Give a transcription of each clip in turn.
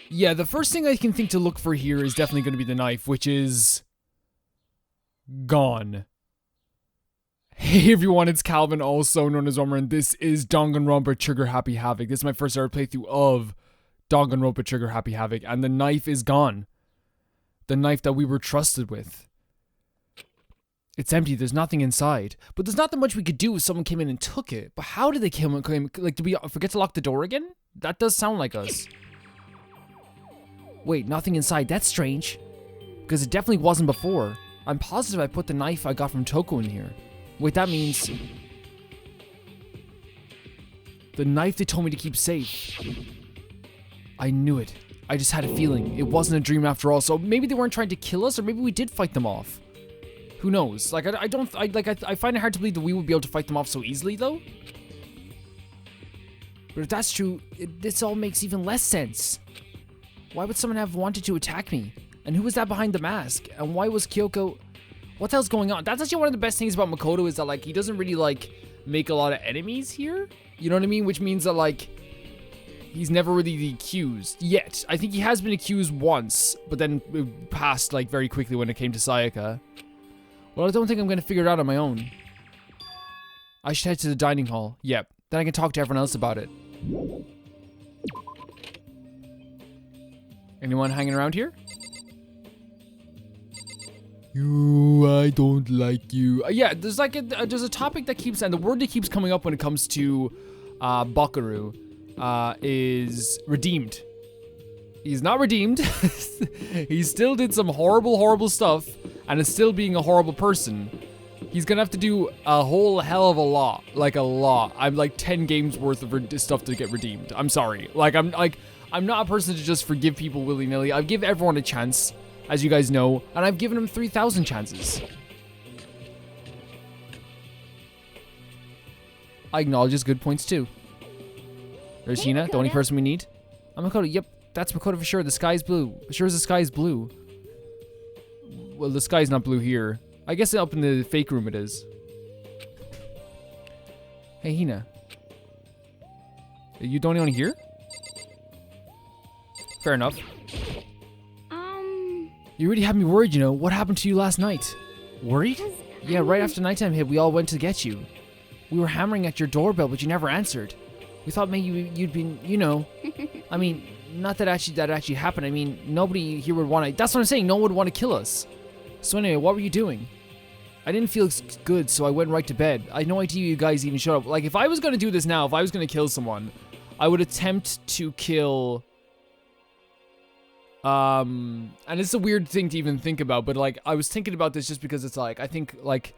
Yeah, the first thing I can think to look for here is definitely going to be the knife, which is gone. Hey everyone, it's Calvin, also known as Romer, and this is Danganronpa Trigger Happy Havoc. This is my first ever playthrough of Danganronpa Trigger Happy Havoc, and the knife is gone. The knife that we were trusted with. It's empty, there's nothing inside. But there's not that much we could do if someone came in and took it. But how did they come in? Like, did we forget to lock the door again? That does sound like us. Wait, nothing inside, that's strange. Because it definitely wasn't before. I'm positive I put the knife I got from Toko in here. Wait, that means... the knife they told me to keep safe. I knew it. I just had a feeling. It wasn't a dream after all, so maybe they weren't trying to kill us, or maybe we did fight them off. Who knows? Like, I find it hard to believe that we would be able to fight them off so easily, though. But if that's true, this all makes even less sense. Why would someone have wanted to attack me? And who was that behind the mask? And why was Kyoko... what the hell's going on? That's actually one of the best things about Makoto is that, like, he doesn't really, like, make a lot of enemies here. You know what I mean? Which means that, like, he's never really the accused yet. I think he has been accused once, but then it passed, like, very quickly when it came to Sayaka. Well, I don't think I'm going to figure it out on my own. I should head to the dining hall. Yep. Then I can talk to everyone else about it. Anyone hanging around here? I don't like you. Yeah, there's like there's a topic that keeps, and the word that keeps coming up when it comes to Bakaru is redeemed. He's not redeemed. He still did some horrible stuff and is still being a horrible person. He's gonna have to do a whole hell of a lot, like a lot. I'm like 10 games worth of stuff to get redeemed. I'm sorry. I'm not a person to just forgive people willy-nilly. I give everyone a chance, as you guys know, and I've given him 3,000 chances. I acknowledge his good points too. There's Hina, the only person we need. I'm Makoto. Yep, that's Makoto for sure. The sky's blue. As sure as the sky is blue. Well, the sky's not blue here. I guess up in the fake room it is. Hey, Hina. You don't want to hear? Fair enough. You really had me worried, you know. What happened to you last night? Worried? Yeah, right after nighttime hit, we all went to get you. We were hammering at your doorbell, but you never answered. We thought maybe you'd been, you know. I mean, not that actually happened. I mean, nobody here would want to... that's what I'm saying. No one would want to kill us. So anyway, what were you doing? I didn't feel good, so I went right to bed. I had no idea you guys even showed up. Like, if I was going to do this now, if I was going to kill someone, I would attempt to kill... and it's a weird thing to even think about, but, like, I was thinking about this just because it's, like, I think, like...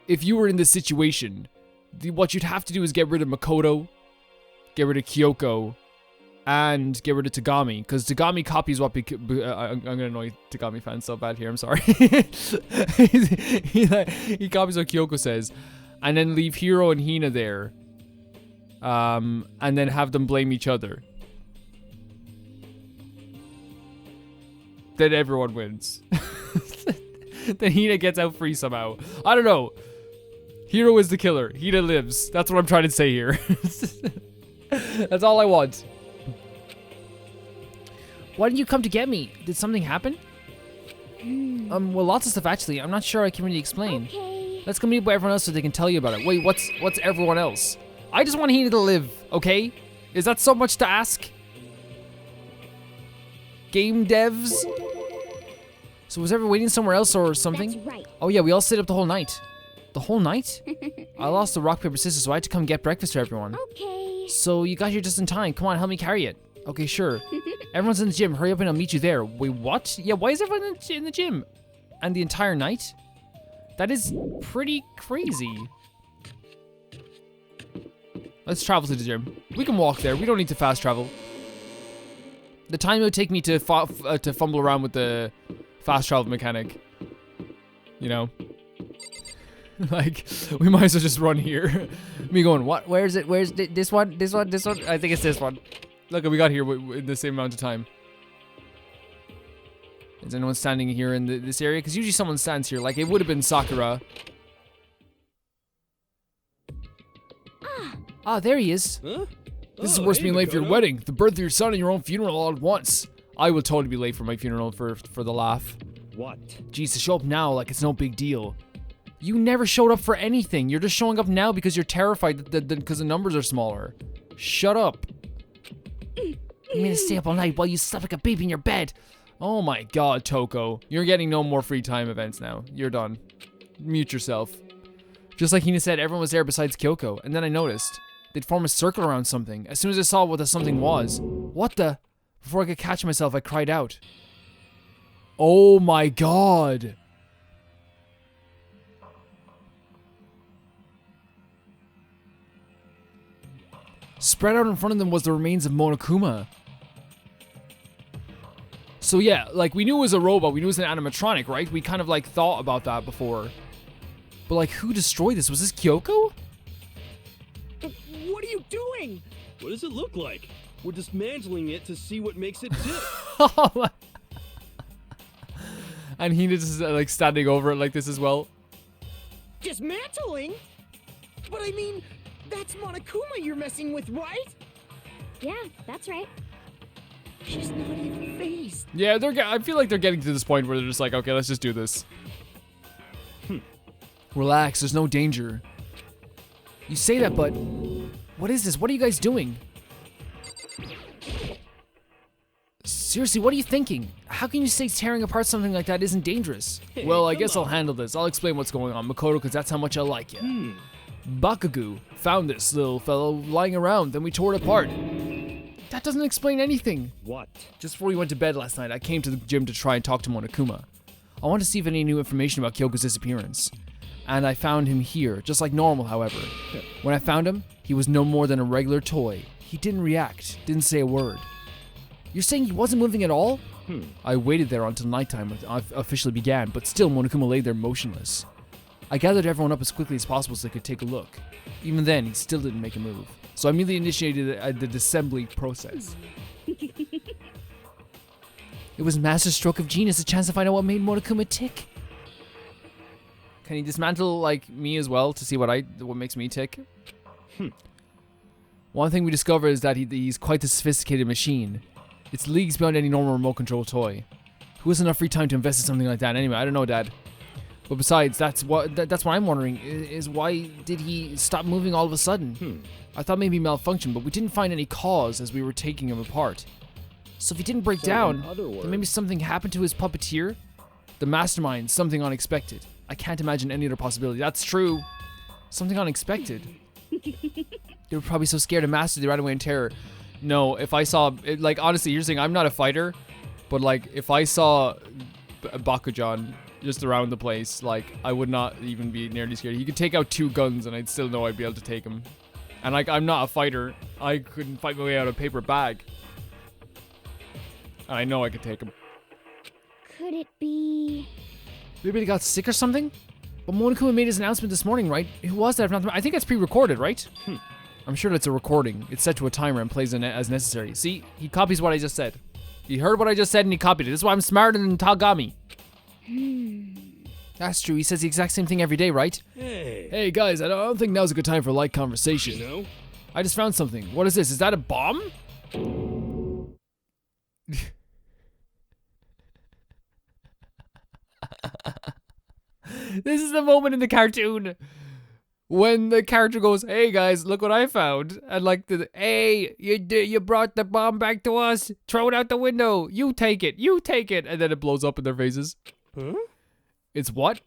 if you were in this situation, what you'd have to do is get rid of Makoto, get rid of Kyoko, and get rid of Tagami, because Tagami copies what... I'm gonna annoy Tagami fans so bad here, I'm sorry. he copies what Kyoko says, and then leave Hiro and Hina there, and then have them blame each other. Then everyone wins. Then Hina gets out free somehow. I don't know. Hiro is the killer. Hina lives. That's what I'm trying to say here. That's all I want. Why didn't you come to get me? Did something happen? Well, lots of stuff actually. I'm not sure I can really explain. Okay. Let's go meet up with everyone else so they can tell you about it. Wait, what's everyone else? I just want Hina to live, okay? Is that so much to ask? Game devs? So was everyone waiting somewhere else or something? That's right. Oh yeah, we all stayed up the whole night. The whole night? I lost the rock, paper, scissors, so I had to come get breakfast for everyone. Okay. So you got here just in time. Come on, help me carry it. Okay, sure. Everyone's in the gym. Hurry up and I'll meet you there. Wait, what? Yeah, why is everyone in the gym? And the entire night? That is pretty crazy. Let's travel to the gym. We can walk there. We don't need to fast travel. The time it would take me to fumble around with the fast travel mechanic. You know? Like, we might as well just run here. Me going, what? Where is it? Where's this one? This one? This one? I think it's this one. Look, we got here in the same amount of time. Is anyone standing here in this area? Because usually someone stands here. Like, it would have been Sakura. Ah, there he is. Huh? This is worse being late for your wedding, the birth of your son, and your own funeral all at once. I will totally be late for my funeral for the laugh. What? Jeez, to show up now like it's no big deal. You never showed up for anything. You're just showing up now because you're terrified because the numbers are smaller. Shut up. You mean to stay up all night while you slept like a baby in your bed? Oh my god, Toko. You're getting no more free time events now. You're done. Mute yourself. Just like Hina said, everyone was there besides Kyoko. And then I noticed. They'd form a circle around something. As soon as I saw what the something was. What the? Before I could catch myself, I cried out. Oh my god. Spread out in front of them was the remains of Monokuma. So yeah, like we knew it was a robot, we knew it was an animatronic, right? We kind of like thought about that before. But like, who destroyed this? Was this Kyoko? What are you doing? What does it look like? We're dismantling it to see what makes it tick. And Hina's just like standing over it like this as well. Dismantling? But I mean, that's Monokuma you're messing with, right? Yeah, that's right. She's not even phased. Yeah, I feel like they're getting to this point where they're just like, okay, let's just do this. Relax, there's no danger. You say that, but what is this? What are you guys doing? Seriously, what are you thinking? How can you say tearing apart something like that isn't dangerous? Hey, well, I come guess I'll on. handle this. I'll explain what's going on, Makoto, because that's how much I like you. Bakugu found this little fellow lying around, then we tore it apart. That doesn't explain anything. What? Just before we went to bed last night, I came to the gym to try and talk to Monokuma. I wanted to see if any new information about Kyoko's disappearance. And I found him here, just like normal, however. When I found him, he was no more than a regular toy. He didn't react, didn't say a word. You're saying he wasn't moving at all? I waited there until nighttime officially began, but still Monokuma lay there motionless. I gathered everyone up as quickly as possible so they could take a look. Even then, he still didn't make a move. So I immediately initiated the disassembly process. It was master stroke of genius, a chance to find out what made Monokuma tick. Can he dismantle like me as well to see what makes me tick? One thing we discovered is that he's quite a sophisticated machine. It's leagues beyond any normal remote control toy. Who has enough free time to invest in something like that anyway? I don't know, Dad. But besides, that's what I'm wondering is why did he stop moving all of a sudden? I thought maybe malfunction, but we didn't find any cause as we were taking him apart. So if he didn't break down, then maybe something happened to his puppeteer? The mastermind, something unexpected. I can't imagine any other possibility. That's true. Something unexpected. They were probably so scared of Master they ran away in terror. No, if I saw, like, honestly, you're saying I'm not a fighter, but like, if I saw Bakujan just around the place, like, I would not even be nearly scared. He could take out 2 guns and I'd still know I'd be able to take him. And like, I'm not a fighter. I couldn't fight my way out of a paper bag. And I know I could take him. Could it be... Maybe he got sick or something? But Monokuma made his announcement this morning, right? Who was that? If not, I think that's pre-recorded, right? I'm sure that's a recording. It's set to a timer and plays as necessary. See, he copies what I just said. He heard what I just said and he copied it. This is why I'm smarter than Tagami. That's true. He says the exact same thing every day, right? Hey guys, I don't think now's a good time for light conversation. You know? I just found something. What is this? Is that a bomb? This is the moment in the cartoon when the character goes, "Hey guys, look what I found," and like, "Hey, you brought the bomb back to us. Throw it out the window. You take it. You take it," and then it blows up in their faces. Huh? It's what?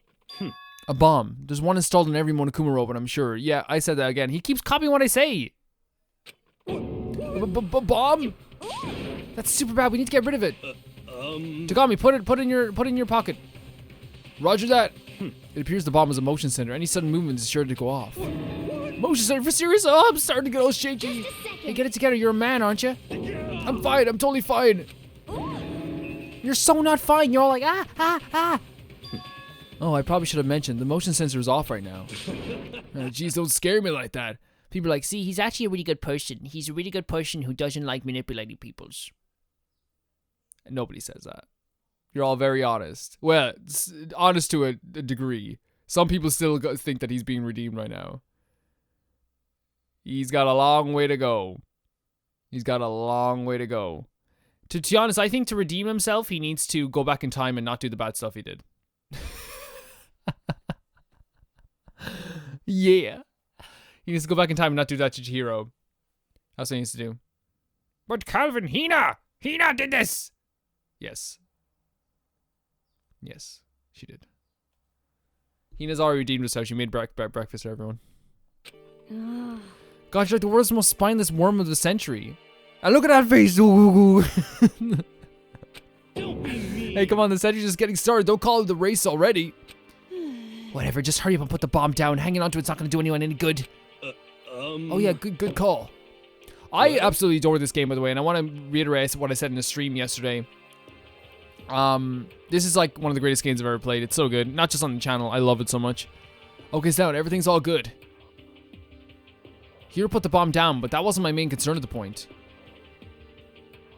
A bomb. There's one installed in every Monokuma robot, I'm sure. Yeah, I said that again. He keeps copying what I say. Bomb? That's super bad. We need to get rid of it. Tagami, put it in your pocket. Roger that. It appears the bomb is a motion sensor. Any sudden movement is sure to go off. Motion sensor for serious? Oh, I'm starting to get all shaky. Hey, get it together. You're a man, aren't you? I'm fine. I'm totally fine. You're so not fine. You're all like, ah. Oh, I probably should have mentioned. The motion sensor is off right now. Jeez, don't scare me like that. People are like, see, he's actually a really good person. He's a really good person who doesn't like manipulating people's. And nobody says that. You're all very honest. Well, honest to a degree. Some people still think that he's being redeemed right now. He's got a long way to go. He's got a long way to go. To be honest, I think to redeem himself, he needs to go back in time and not do the bad stuff he did. Yeah. He needs to go back in time and not do that to Chihiro. That's what he needs to do. But Calvin, Hina did this. Yes. Yes, she did. Hina's already redeemed herself. She made breakfast for everyone. God, you're like the world's most spineless worm of the century. And look at that face. Hey, come on, the century's just getting started. Don't call it the race already. Whatever, just hurry up and put the bomb down. Hanging on to it's not going to do anyone any good. Oh yeah, good call. I absolutely adore this game, by the way, and I want to reiterate what I said in the stream yesterday. This is like one of the greatest games I've ever played. It's so good. Not just on the channel. I love it so much. Okay, so everything's all good. Hiro put the bomb down, but that wasn't my main concern at the point.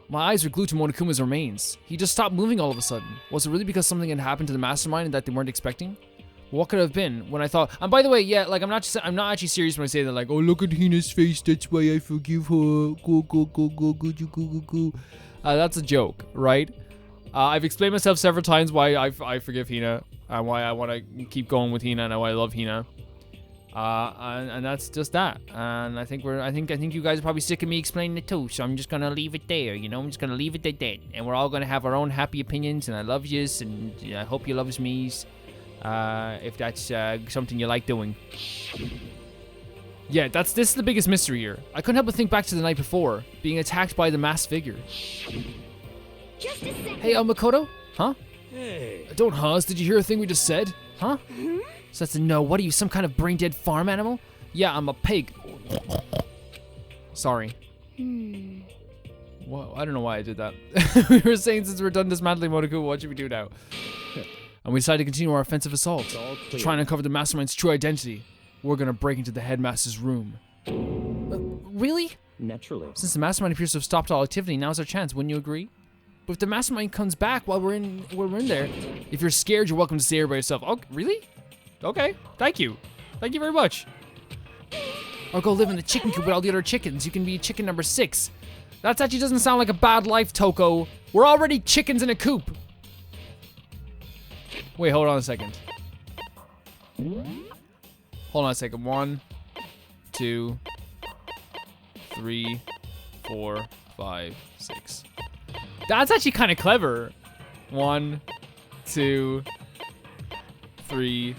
My eyes were glued to Monokuma's remains. He just stopped moving all of a sudden. Was it really because something had happened to the mastermind and that they weren't expecting? What could it have been when I thought... And by the way, yeah, like I'm not actually serious when I say that, like, oh, look at Hina's face, that's why I forgive her. Go. That's a joke, right? I've explained myself several times why I forgive Hina, and why I want to keep going with Hina, and why I love Hina. And that's just that. And I think you guys are probably sick of me explaining it too, so I'm just gonna leave it there, you know? I'm just gonna leave it at that. And we're all gonna have our own happy opinions, and I love yous, and I hope you loves me's. If that's something you like doing. Yeah, this is the biggest mystery here. I couldn't help but think back to the night before, being attacked by the masked figure. Just a second. Hey, Makoto? Huh? Hey. Don't huzz, did you hear a thing we just said? Huh? So that's a no. What are you, some kind of brain-dead farm animal? Yeah, I'm a pig. Sorry. Whoa, I don't know why I did that. We were saying since we're done dismantling Monokuma, what should we do now? And we decided to continue our offensive assault. To try and uncover the mastermind's true identity. We're gonna break into the headmaster's room. Really? Naturally. Since the mastermind appears to have stopped all activity, now's our chance, wouldn't you agree? But if the mastermind comes back while we're in there, if you're scared, you're welcome to stay here by yourself. Oh, really? Okay, thank you. Thank you very much. Or go live in the chicken coop with all the other chickens. You can be chicken number 6. That actually doesn't sound like a bad life, Toko. We're already chickens in a coop. Wait, hold on a second. Hold on a second. 1, 2, 3, 4, 5, 6. That's actually kind of clever. 1, 2, 3,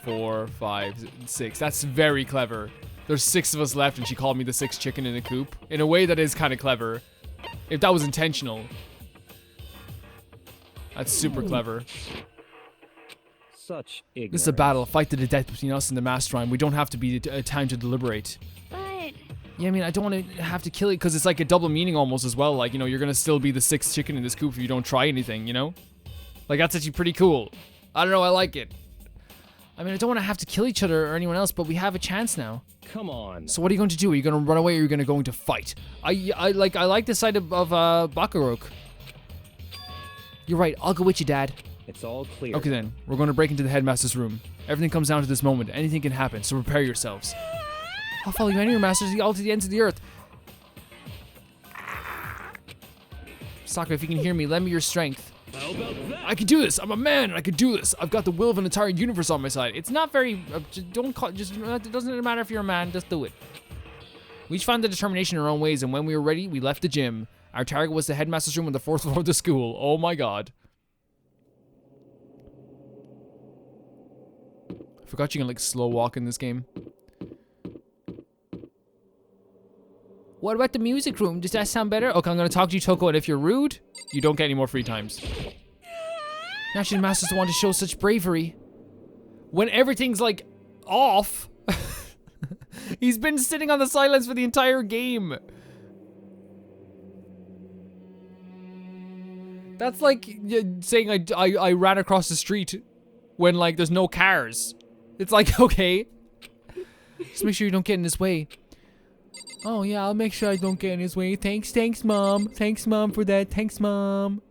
4, 5, 6. That's very clever. There's 6 of us left and she called me the 6th chicken in a coop. In a way that is kind of clever. If that was intentional. That's super clever. Such ignorance. This is a battle, a fight to the death between us and the mastermind. We don't have to be time to deliberate. But Yeah, I mean, I don't want to have to kill it because it's like a double meaning almost as well. Like, you know, you're going to still be the 6th chicken in this coop if you don't try anything, you know? Like, that's actually pretty cool. I don't know, I like it. I mean, I don't want to have to kill each other or anyone else, but we have a chance now. Come on. So what are you going to do? Are you going to run away or are you going to go into fight? I like the side of Bakurok. You're right, I'll go with you, Dad. It's all clear. Okay then, we're going to break into the headmaster's room. Everything comes down to this moment. Anything can happen, so prepare yourselves. I'll follow you anywhere, masters, all to the ends of the earth. Sakura, if you can hear me, lend me your strength. How about that? I can do this. I'm a man, and I can do this. I've got the will of an entire universe on my side. It's not very. It doesn't matter if you're a man. Just do it. We each found the determination in our own ways, and when we were ready, we left the gym. Our target was the headmaster's room on the 4th floor of the school. Oh my god. I forgot you can like slow walk in this game. What about the music room? Does that sound better? Okay, I'm gonna talk to you, Toko, and if you're rude, you don't get any more free times. Naturally, the masters want to show such bravery. When everything's like off. He's been sitting on the sidelines for the entire game. That's like saying I ran across the street when like there's no cars. It's like, okay. Just make sure you don't get in his way. Oh yeah, I'll make sure I don't get in his way. Thanks mom. Thanks mom for that. Thanks mom.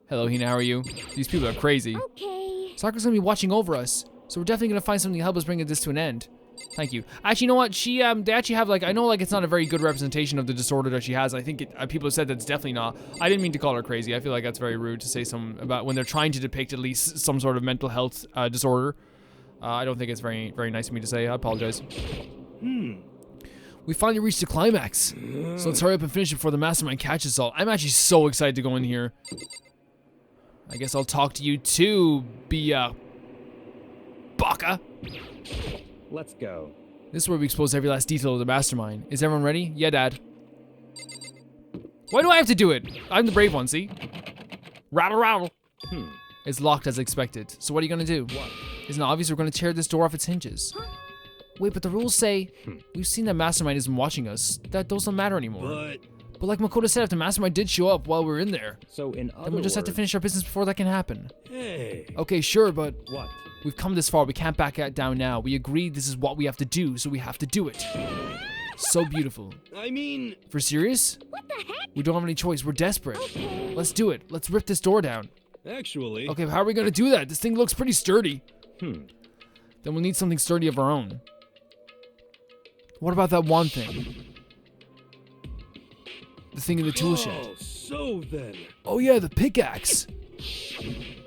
Hello Hina, how are you? These people are crazy. okay. Sakura's gonna be watching over us, so we're definitely gonna find something to help us bring this to an end. Thank you. Actually, you know what? They actually have, like, I know, like, it's not a very good representation of the disorder that she has. I think people have said that's definitely not. I didn't mean to call her crazy. I feel like that's very rude to say about when they're trying to depict at least some sort of mental health disorder. I don't think it's very, very nice of me to say. I apologize. We finally reached the climax. So let's hurry up and finish it before the mastermind catches us all. I'm actually so excited to go in here. I guess I'll talk to you too, Baka. Let's go. This is where we expose every last detail of the mastermind. Is everyone ready? Yeah, Dad. Why do I have to do it? I'm the brave one, see? Rattle, rattle. It's locked as expected. So what are you gonna do? What? Isn't it obvious we're gonna tear this door off its hinges? Wait, but the rules say we've seen that mastermind isn't watching us. Those don't matter anymore. But like Makoto said, if the mastermind did show up while we're in there, So in other then we'll just have to finish our business before that can happen. Hey. Okay, sure, but What? we've come this far. We can't back down now. We agreed this is what we have to do, so we have to do it. So beautiful. I mean, For serious? What the heck? We don't have any choice. We're desperate. Let's do it. Let's rip this door down. actually. Okay, how are we gonna do that? This thing looks pretty sturdy. Hmm. Then we'll need something sturdy of our own. What about that one thing? The thing in the tool shed. Oh, so then. Oh yeah, the pickaxe.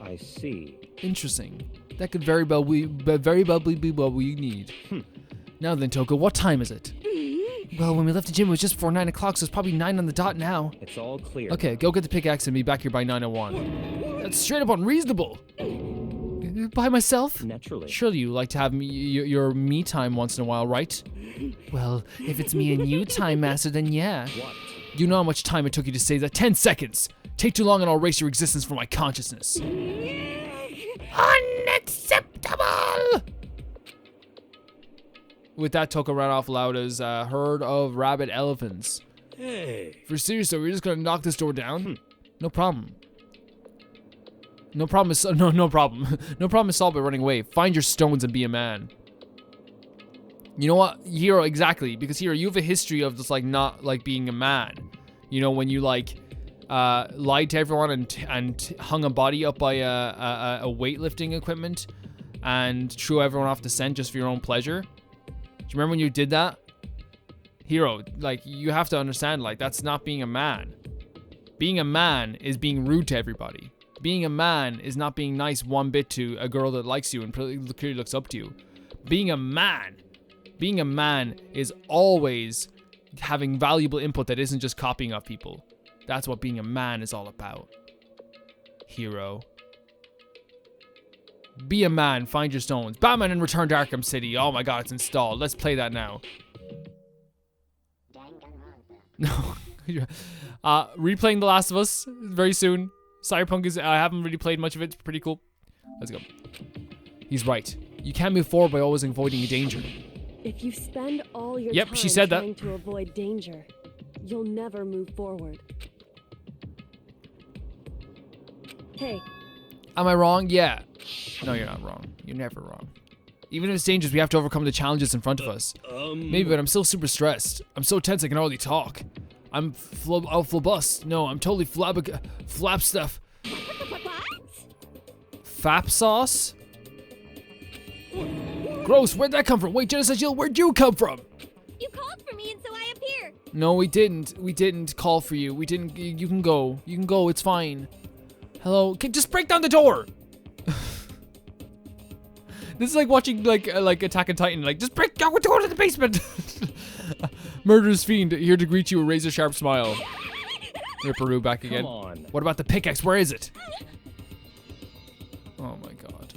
I see. Interesting. That could very well be what we need. Now then, Toko, what time is it? Well, when we left the gym, it was just before 9 o'clock, so it's probably 9 on the dot now. It's all clear. Okay, go get the pickaxe and be back here by 9:01. That's straight up unreasonable. By myself? Naturally. Surely you like to have your me time once in a while, right? Well, if it's me and you time, Master, then yeah. What? You know how much time it took you to say that? 10 seconds! Take too long and I'll erase your existence from my consciousness. Unacceptable! With that, Toko ran off loud as a herd of rabid elephants. Hey. For serious though, we're just gonna knock this door down? No problem. No problem is no problem. No problem is solved by running away. Find your stones and be a man. You know what, Hiro, exactly, because Hiro, you have a history of just like not like being a man. You know, when you like lied to everyone and hung a body up by a weightlifting equipment and threw everyone off the scent just for your own pleasure. Do you remember when you did that? Hiro, like, you have to understand, like, that's not being a man. Being a man is being rude to everybody. Being a man is not being nice one bit to a girl that likes you and clearly looks up to you. Being a man is always having valuable input that isn't just copying off people. That's what being a man is all about. Hiro. Be a man, find your stones. Batman and Return to Arkham City. Oh my god, it's installed. Let's play that now. No. Replaying The Last of Us very soon. Cyberpunk is, I haven't really played much of it. It's pretty cool. Let's go. He's right. You can't move forward by always avoiding a danger. If you spend all your Yep, time she said that. trying to avoid danger, you'll never move forward. Hey, Am I wrong? Yeah. No, you're not wrong. You're never wrong. Even if it's dangerous, we have to overcome the challenges in front of us. Maybe, but I'm still super stressed. I'm so tense I can hardly talk. I'm flabust. No, I'm totally flap stuff. Fap sauce? Gross, where'd that come from? Wait, Genocide Shield, where'd you come from? You called for me and so I appeared. No, we didn't. We didn't call for you. We didn't. You can go. You can go. It's fine. Hello? Just break down the door! This is like watching like Attack on Titan. Like, just go to the basement! Murderous fiend, here to greet you, a razor-sharp smile. Here, Peru, back again. Come on. What about the pickaxe? Where is it? Oh my god.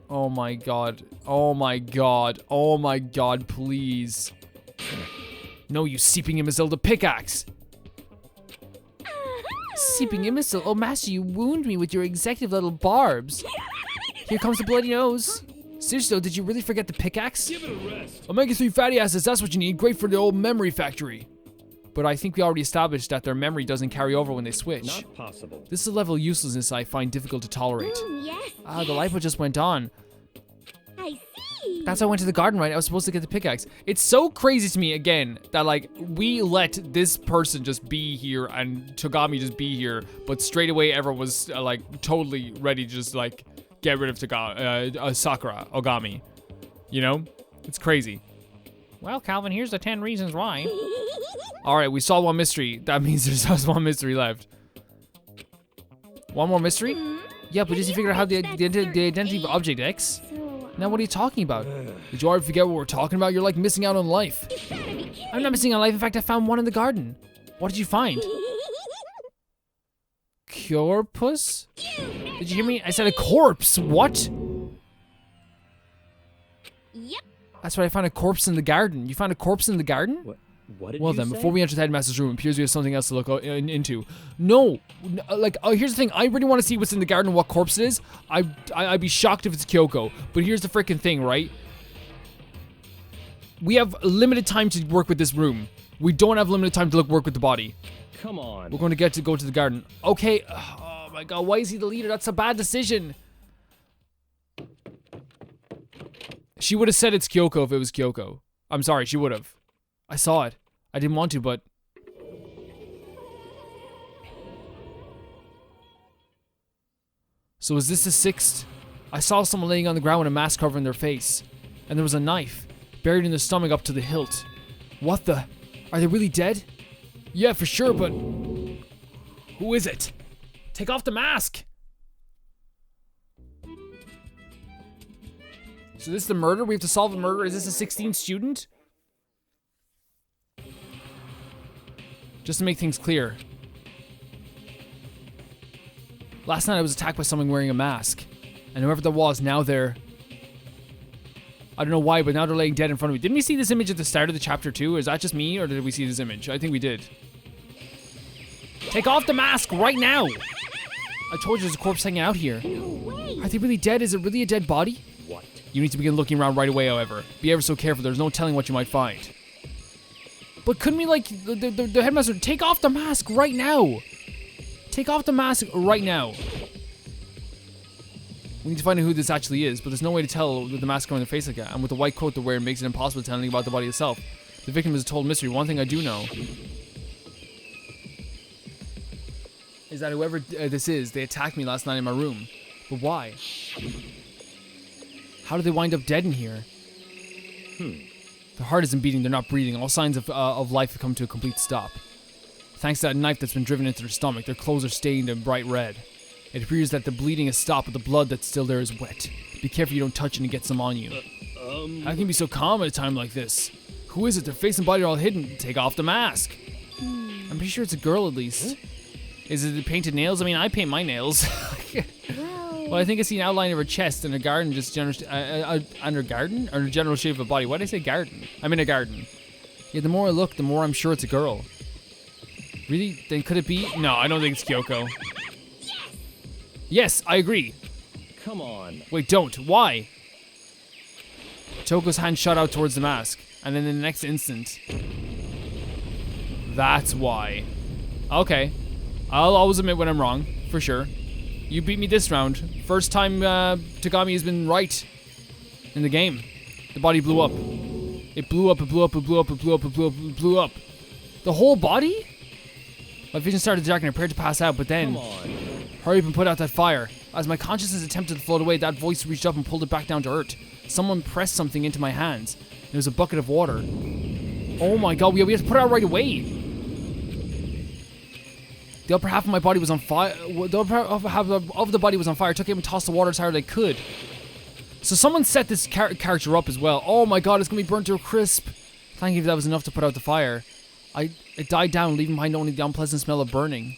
Oh my god. Oh my god. Oh my god, please. No, you seeping imbecile, the pickaxe! Seeping imbecile? Oh, master, you wound me with your executive little barbs. Here comes the bloody nose. Seriously though, did you really forget the pickaxe? Give it a rest. Omega-3 fatty acids, that's what you need. Great for the old memory factory. But I think we already established that their memory doesn't carry over when they switch. Not possible. This is a level of uselessness I find difficult to tolerate. Yes. Ah, the light bulb just went on. I see. That's how I went to the garden, right? I was supposed to get the pickaxe. It's so crazy to me, again, that, like, we let this person just be here and Togami just be here, but straight away everyone was, like, totally ready to just, like, get rid of Sakura, Ogami. You know? It's crazy. Well, Calvin, here's the 10 reasons why. All right, we solved one mystery. That means there's just one mystery left. One more mystery? Yeah, but just you figure out how the identity of Object X? Now what are you talking about? Did you already forget what we're talking about? You're like missing out on life. I'm not missing out on life. In fact, I found one in the garden. What did you find? Corpus? Did you hear me? I said a corpse. What? Yep. That's right, I found a corpse in the garden. You found a corpse in the garden? What did Well you then, say? before we enter the headmaster's room, it appears we have something else to look into. No, here's the thing. I really want to see what's in the garden and what corpse it is. I'd be shocked if it's Kyoko. But here's the freaking thing, right? We have limited time to work with this room. We don't have limited time to work with the body. Come on. We're going to go to the garden. Okay. Oh my god, why is he the leader? That's a bad decision. She would have said it's Kyoko if it was Kyoko. I'm sorry, she would have. I saw it. I didn't want to, but... So is this the sixth? I saw someone laying on the ground with a mask covering their face. And there was a knife, buried in their stomach up to the hilt. What the? Are they really dead? Yeah, for sure, but... Who is it? Take off the mask! So this is the murder? We have to solve the murder? Is this a 16th student? Just to make things clear. Last night I was attacked by someone wearing a mask. And whoever that was, now they're... I don't know why, but now they're laying dead in front of me. Didn't we see this image at the start of the chapter 2? Is that just me, or did we see this image? I think we did. Take off the mask right now! I told you there's a corpse hanging out here. No way. Are they really dead? Is it really a dead body? What? You need to begin looking around right away, however. Be ever so careful, there's no telling what you might find. But couldn't we, like, the headmaster, take off the mask right now! Take off the mask right now. We need to find out who this actually is, but there's no way to tell with the mask covering their face like that, and with the white coat they're wearing makes it impossible to tell anything about the body itself. The victim is a total mystery. One thing I do know is that whoever this is, they attacked me last night in my room. But why? How did they wind up dead in here? Their heart isn't beating, they're not breathing. All signs of life have come to a complete stop. Thanks to that knife that's been driven into their stomach, their clothes are stained and bright red. It appears that the bleeding has stopped, but the blood that's still there is wet. Be careful you don't touch it and it gets some on you. How can you be so calm at a time like this? Who is it? Their face and body are all hidden. Take off the mask. I'm pretty sure it's a girl at least. Is it the painted nails? I mean, I paint my nails. Well, I think I see an outline of her chest and a garden, just general, and her garden? Or a general shape of a body. Why did I say garden? I'm in a garden. Yeah, the more I look, the more I'm sure it's a girl. Really? Then could it be? No, I don't think it's Kyoko. Yes, I agree. Come on. Wait, don't. Why? Toko's hand shot out towards the mask. And then in the next instant... That's why. Okay. I'll always admit when I'm wrong. For sure. You beat me this round. First time Tagami has been right in the game. The body blew up. It blew up, it blew up, it blew up, it blew up, it blew up, it blew up. The whole body? My vision started darkening, I prepared to pass out, but then... Come on. Hurry up and put out that fire. As my consciousness attempted to float away, that voice reached up and pulled it back down to earth. Someone pressed something into my hands. It was a bucket of water. Oh my god, we have to put it out right away. The upper half of my body was on fire. The upper half of the body was on fire. I took it and tossed the water as hard as I could. So someone set this character up as well. Oh my god, it's going to be burnt to a crisp. Thank you if that was enough to put out the fire. It died down, leaving behind only the unpleasant smell of burning.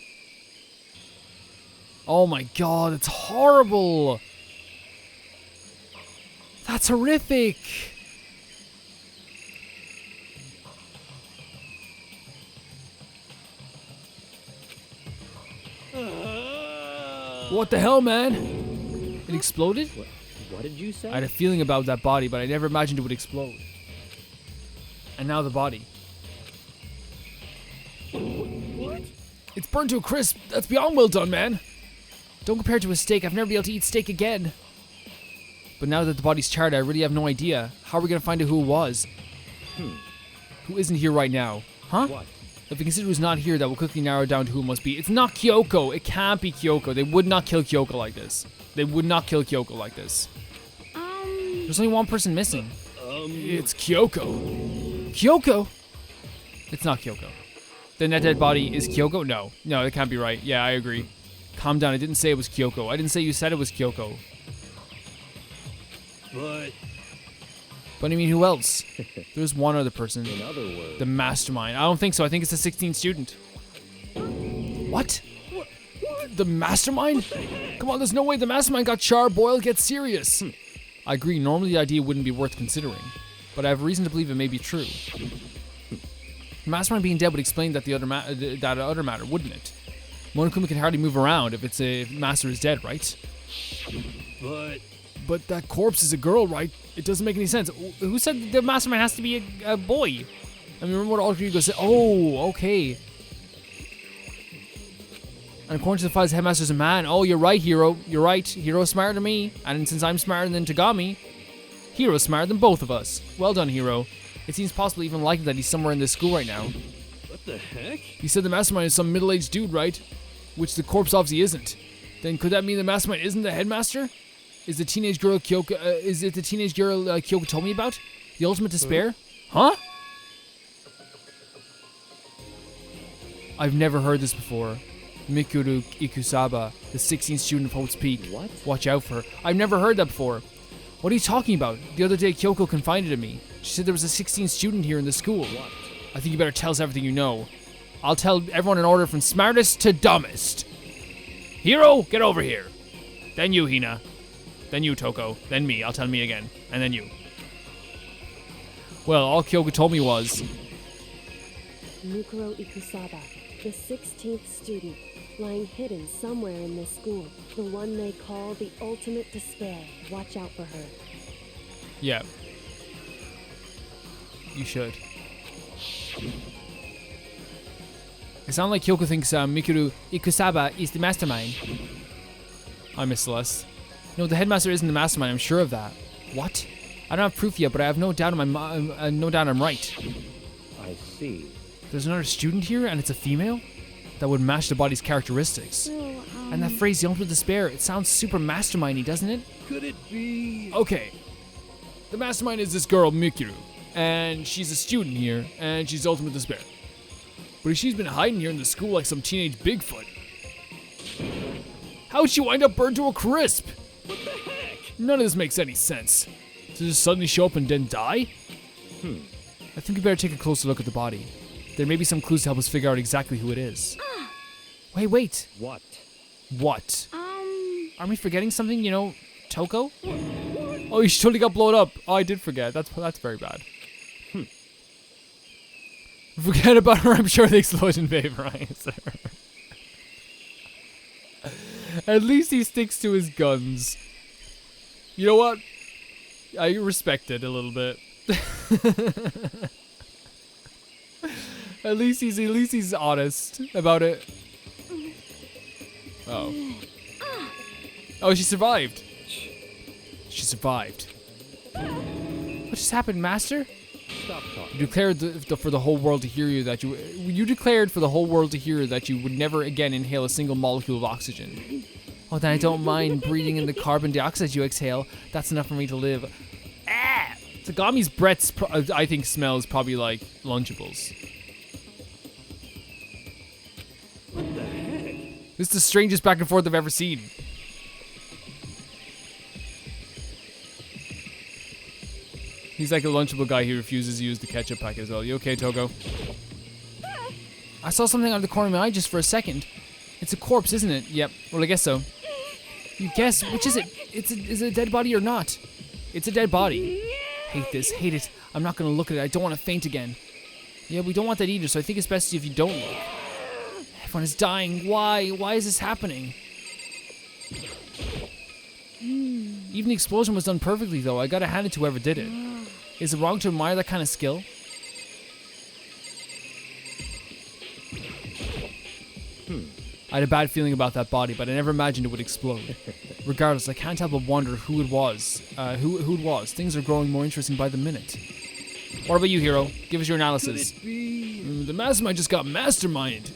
Oh my god, it's horrible. That's horrific. What the hell, man? It exploded? What did you say? I had a feeling about that body, but I never imagined it would explode. And now the body. What? It's burned to a crisp. That's beyond well done, man. Don't compare it to a steak. I've never been able to eat steak again. But now that the body's charred, I really have no idea. How are we going to find out who it was? Who isn't here right now? Huh? What? If we consider who's not here, that will quickly narrow down to who it must be. It's not Kyoko. It can't be Kyoko. They would not kill Kyoko like this. They would not kill Kyoko like this. There's only one person missing. It's Kyoko. Kyoko? It's not Kyoko. Then that dead body is Kyoko? No. No, it can't be right. Yeah, I agree. Calm down. I didn't say it was Kyoko. I didn't say you said it was Kyoko. But I mean, who else? There's one other person. In other words, The mastermind. I don't think so. I think it's the 16th student. What? The mastermind? Come on, there's no way the mastermind got charbroiled. Get serious. I agree. Normally the idea wouldn't be worth considering, but I have reason to believe it may be true. The mastermind being dead would explain that that other matter, wouldn't it? Monokuma can hardly move around if master is dead, right? But that corpse is a girl, right? It doesn't make any sense. Who said the mastermind has to be a boy? I mean, remember what Alter Ego said? Oh, okay. And according to the files, Headmaster's a man. Oh, you're right, Hero. You're right. Hero's smarter than me. And since I'm smarter than Tagami, Hero's smarter than both of us. Well done, Hero. It seems possible, even likely, that he's somewhere in this school right now. What the heck? He said the mastermind is some middle-aged dude, right? Which the corpse obviously isn't. Then could that mean the mastermind isn't the headmaster? Is the teenage girl Kyoko? Is it the teenage girl Kyoko told me about? The ultimate despair? Huh? I've never heard this before. Mikuru Ikusaba, the 16th student of Hope's Peak. What? Watch out for her. I've never heard that before. What are you talking about? The other day, Kyoko confided in me. She said there was a 16th student here in the school. What? I think you better tell us everything you know. I'll tell everyone in order from smartest to dumbest. Hero, get over here. Then you, Hina. Then you, Toko. Then me. I'll tell me again. And then you. Well, all Kyoko told me was... Mikuro Ikusaba, the 16th student, lying hidden somewhere in this school. The one they call the ultimate despair. Watch out for her. Yeah. You should. It sounds like Kyoko thinks Mikuru Ikusaba is the mastermind. I miss Celeste. No, the headmaster isn't the mastermind. I'm sure of that. What? I don't have proof yet, but I have no doubt no doubt I'm right. I see. There's another student here, and it's a female? That would match the body's characteristics. And that phrase, the ultimate despair, it sounds super mastermindy, doesn't it? Could it be? Okay. The mastermind is this girl, Mikuru. And she's a student here, and she's ultimate despair. But if she's been hiding here in the school like some teenage Bigfoot, how'd she wind up burned to a crisp? What the heck? None of this makes any sense. To just suddenly show up and then die? I think we better take a closer look at the body. There may be some clues to help us figure out exactly who it is. Wait. What? What? Are we forgetting something? You know, Toko? Oh, she totally got blown up. Oh, I did forget. That's very bad. Forget about her. I'm sure the explosion vaporized her. At least he sticks to his guns. You know what? I respect it a little bit. At least he's honest about it. Oh. Oh, she survived. She survived. What just happened, Master? Stop talking. You declared for the whole world to hear you that you declared for the whole world to hear that you would never again inhale a single molecule of oxygen. Oh, then I don't mind breathing in the carbon dioxide you exhale. That's enough for me to live. Ah! Tagami's breath, I think, smells probably like Lunchables. What the heck? This is the strangest back and forth I've ever seen. He's like a Lunchable guy who refuses to use the ketchup packet as well. You okay, Togo? I saw something out of the corner of my eye just for a second. It's a corpse, isn't it? Yep. Well, I guess so. You guess. Which is it? Is it a dead body or not? It's a dead body. Hate this. Hate it. I'm not going to look at it. I don't want to faint again. Yeah, we don't want that either, so I think it's best if you don't look. Everyone is dying. Why? Why is this happening? Even the explosion was done perfectly, though. I gotta hand it to whoever did it. Is it wrong to admire that kind of skill? I had a bad feeling about that body, but I never imagined it would explode. Regardless, I can't help but wonder who it was. Who it was. Things are growing more interesting by the minute. What about you, Hero? Give us your analysis. Could it be? The mastermind just got masterminded.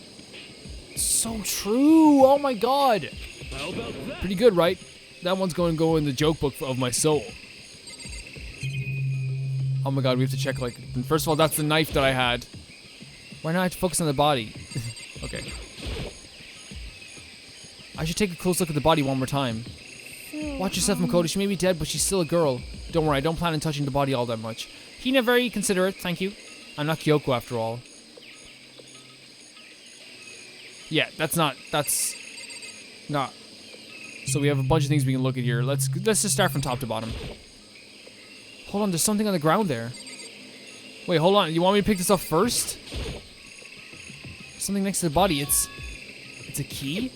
So true. Oh my god. How about that? Pretty good, right? That one's going to go in the joke book of my soul. Oh my god, we have to check, like, first of all, that's the knife that I had. Why not I have to focus on the body? Okay. I should take a close look at the body one more time. Watch yourself, Makoto. She may be dead, but she's still a girl. Don't worry, I don't plan on touching the body all that much. Hina, very considerate, thank you. I'm not Kyoko after all. Yeah, that's not. So we have a bunch of things we can look at here. Let's just start from top to bottom. Hold on, there's something on the ground there. Wait, hold on. You want me to pick this up first? Something next to the body. It's a key?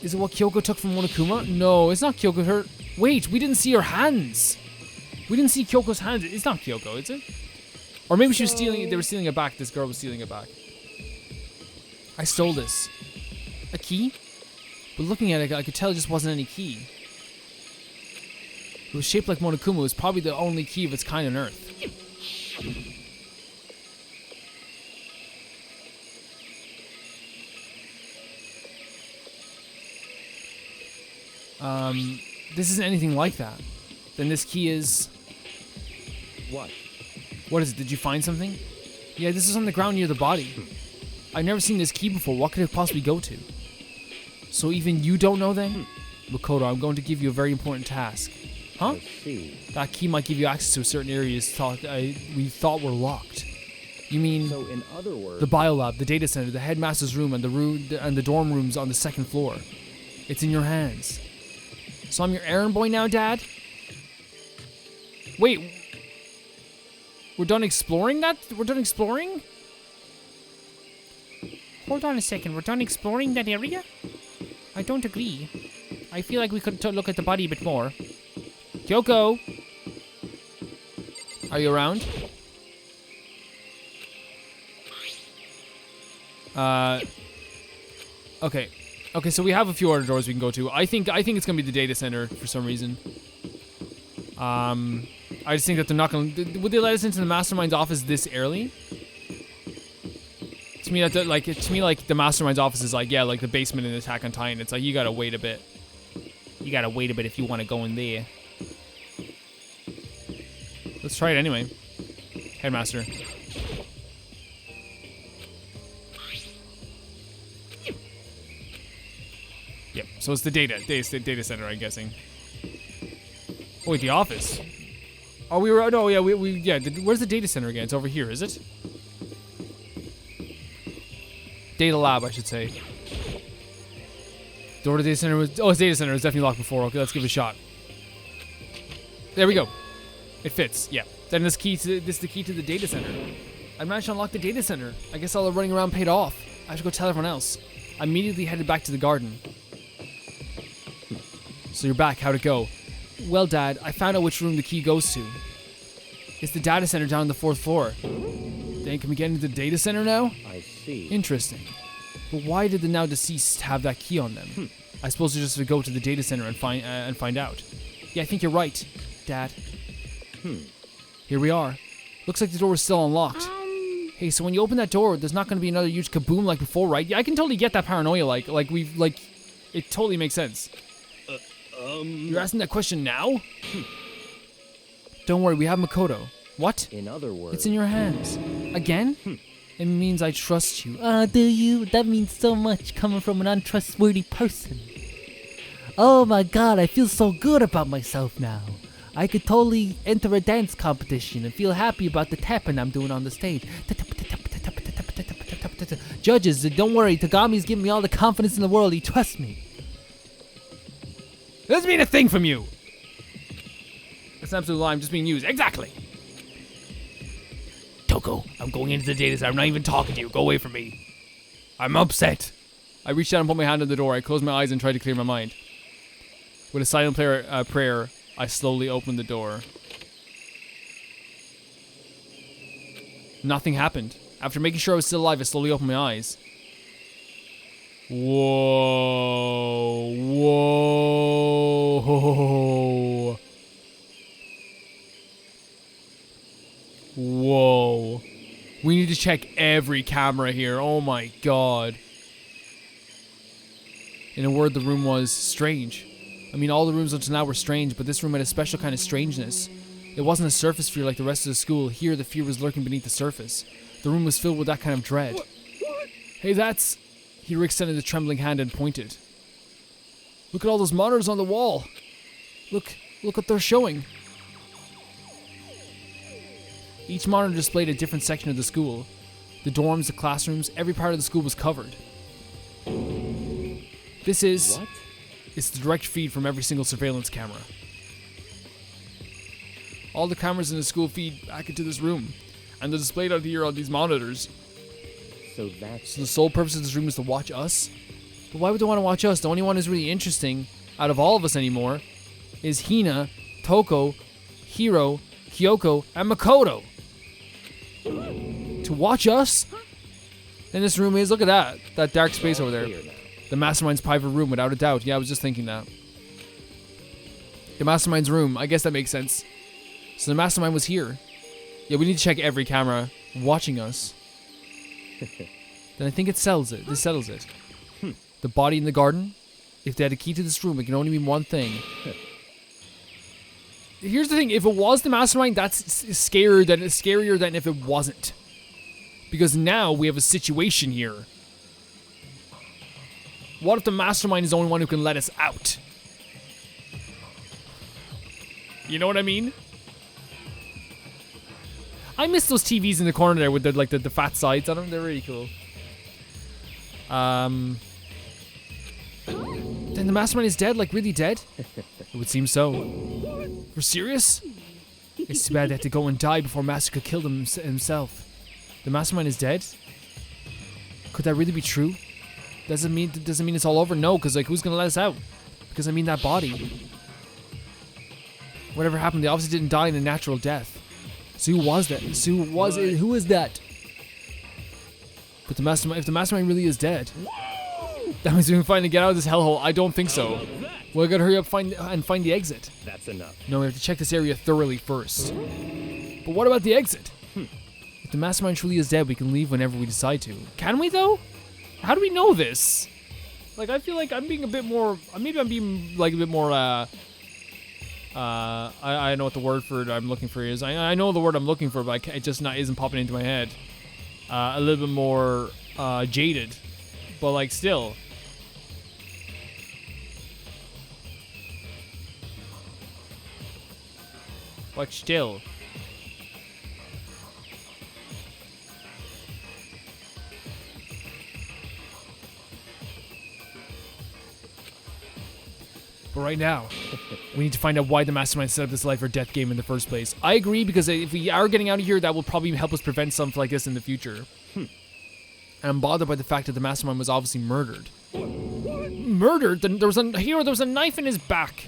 Is it what Kyoko took from Monokuma? No, it's not Kyoko. Wait, we didn't see her hands. We didn't see Kyoko's hands. It's not Kyoko, is it? Or maybe she was stealing it. They were stealing it back. This girl was stealing it back. I stole this. A key? But looking at it, I could tell it just wasn't any key. It was shaped like Monokuma. It was probably the only key of its kind on Earth. This isn't anything like that. Then this key is... What? What is it? Did you find something? Yeah, this is on the ground near the body. I've never seen this key before. What could it possibly go to? So even you don't know then? Makoto, I'm going to give you a very important task. Huh? I see. That key might give you access to certain areas we thought were locked. You mean So in other words, the biolab, the data center, the headmaster's room, and the dorm rooms on the second floor? It's in your hands. So I'm your errand boy now, Dad? Wait. We're done exploring that? We're done exploring? Hold on a second. We're done exploring that area? I don't agree. I feel like we could look at the body a bit more. Kyoko! Are you around? Okay. Okay, so we have a few other doors we can go to. I think it's gonna be the data center for some reason. I just think that they're not gonna. Would they let us into the mastermind's office this early? To me, like the mastermind's office is like, yeah, like the basement in Attack on Titan. It's like you gotta wait a bit. You gotta wait a bit if you want to go in there. Let's try it anyway. Headmaster. Yep. So it's the data center, I'm guessing. Oh wait, the office. Oh, we were. No, yeah, where's the data center again? It's over here, is it? Data lab, I should say. Door to data center was. Oh, it's data center. It was definitely locked before. Okay, let's give it a shot. There we go. It fits. Yeah. Then this is the key to the data center. I managed to unlock the data center. I guess all the running around paid off. I should go tell everyone else. I immediately headed back to the garden. So you're back. How'd it go? Well, Dad, I found out which room the key goes to. It's the data center down on the 4th floor. Then can we get into the data center now? I see. Interesting. But why did the now deceased have that key on them? I suppose they're just to go to the data center and find out. Yeah, I think you're right, Dad. Here we are. Looks like the door is still unlocked. Hey, so when you open that door, there's not going to be another huge kaboom like before, right? Yeah, I can totally get that paranoia. It totally makes sense. You're asking that question now? Don't worry, we have Makoto. What? In other words, It's in your hands. Again? It means I trust you. Do you? That means so much coming from an untrustworthy person. Oh my god, I feel so good about myself now. I could totally enter a dance competition and feel happy about the tapping I'm doing on the stage. Judges, don't worry, Tagami's giving me all the confidence in the world. He trusts me. Doesn't mean a thing from you. That's an absolute lie. I'm just being used. Exactly. Toko, I'm going into the data center. I'm not even talking to you. Go away from me. I'm upset. I reached out and put my hand on the door. I closed my eyes and tried to clear my mind. With a silent prayer, I slowly opened the door. Nothing happened. After making sure I was still alive, I slowly opened my eyes. Whoa. Whoa. Whoa. We need to check every camera here. Oh my god. In a word, the room was strange. I mean, all the rooms until now were strange, but this room had a special kind of strangeness. It wasn't a surface fear like the rest of the school. Here, the fear was lurking beneath the surface. The room was filled with that kind of dread. Hey, that's... He extended a trembling hand and pointed. Look at all those monitors on the wall. Look what they're showing. Each monitor displayed a different section of the school. The dorms, the classrooms, every part of the school was covered. This is... What? It's the direct feed from every single surveillance camera. All the cameras in the school feed back into this room, and they're displayed out here on these monitors. So that's... So the sole purpose of this room is to watch us? But why would they want to watch us? The only one who's really interesting out of all of us anymore is Hina, Toko, Hiro, Kyoko, and Makoto. To watch us? And this room is, look at that dark space over there. Clear now. The Mastermind's private room, without a doubt. Yeah, I was just thinking that. The Mastermind's room, I guess that makes sense. So the Mastermind was here. Yeah, we need to check every camera watching us. Then I think it settles it. This settles it. The body in the garden. If they had a key to this room, it can only mean one thing. Here's the thing: if it was the Mastermind, that's scarier than if it wasn't. Because now we have a situation here. What if the Mastermind is the only one who can let us out? You know what I mean? I miss those TVs in the corner there with the fat sides on them. They're really cool. Then the Mastermind is dead, like really dead? It would seem so. We're serious? It's too bad they had to go and die before Master could kill them himself. The Mastermind is dead? Could that really be true? Does it mean it's all over? No, because like who's gonna let us out? Because I mean that body. Whatever happened, they obviously didn't die in a natural death. So who was that? So who is that? But the Mastermind, if the Mastermind really is dead, that means we can finally get out of this hellhole. I don't think so. Well, I gotta hurry up and find the exit. That's enough. No, we have to check this area thoroughly first. But what about the exit? If the Mastermind truly is dead, we can leave whenever we decide to. Can we though? How do we know this? Like, I feel like I'm being a bit more. Maybe I'm being like a bit more. I know what the word for it I'm looking for is. I know the word I'm looking for, but it just isn't popping into my head. A little bit more jaded, but like still. But still. But right now, we need to find out why the Mastermind set up this life or death game in the first place. I agree, because if we are getting out of here, that will probably help us prevent something like this in the future. And I'm bothered by the fact that the Mastermind was obviously murdered. Murdered? There was a knife in his back.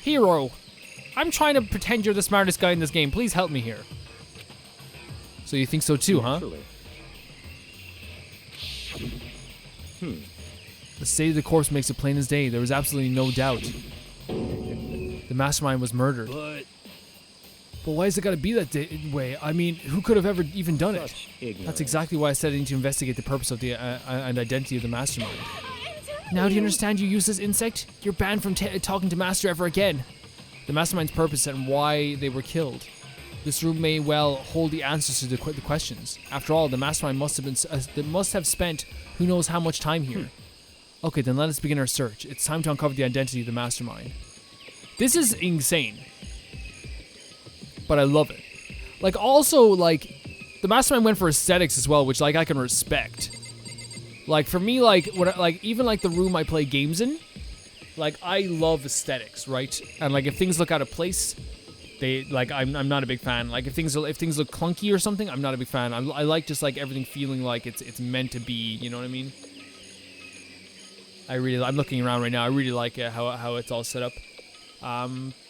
Hero, I'm trying to pretend you're the smartest guy in this game. Please help me here. So you think so too, huh? The state of the corpse makes it plain as day. There was absolutely no doubt. The Mastermind was murdered. But why has it got to be that way? I mean, who could have ever even done it? That's exactly why I said I need to investigate the purpose of the and identity of the Mastermind. Now do you understand, you useless insect? You're banned from talking to Master ever again. The Mastermind's purpose and why they were killed. This room may well hold the answers to the questions. After all, the Mastermind must have spent who knows how much time here. Okay, then let us begin our search. It's time to uncover the identity of the Mastermind. This is insane. But I love it. Like, also, like, the Mastermind went for aesthetics as well, which, like, I can respect. Like, for me, like, even, like, the room I play games in, like, I love aesthetics, right? And, like, if things look out of place, I'm not a big fan. Like, if things look clunky or something, I'm not a big fan. I like just, like, everything feeling like it's meant to be, you know what I mean? I'm looking around right now. I really like how it's all set up.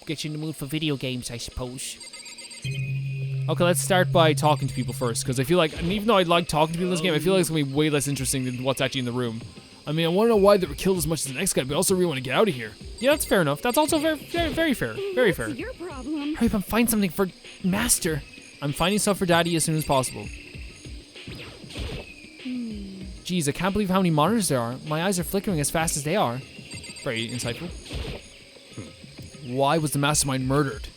Get you in the mood for video games, I suppose. Okay, let's start by talking to people first, because I feel like, even though I like talking to people in this game, I feel like it's going to be way less interesting than what's actually in the room. I mean, I want to know why they were killed as much as the next guy, but I also really want to get out of here. Yeah, that's fair enough. That's also very, very, very fair. Very fair. What's your problem? Hurry up and find something for Master. I'm finding stuff for Daddy as soon as possible. Jeez, I can't believe how many monitors there are. My eyes are flickering as fast as they are. Very insightful. Why was the Mastermind murdered?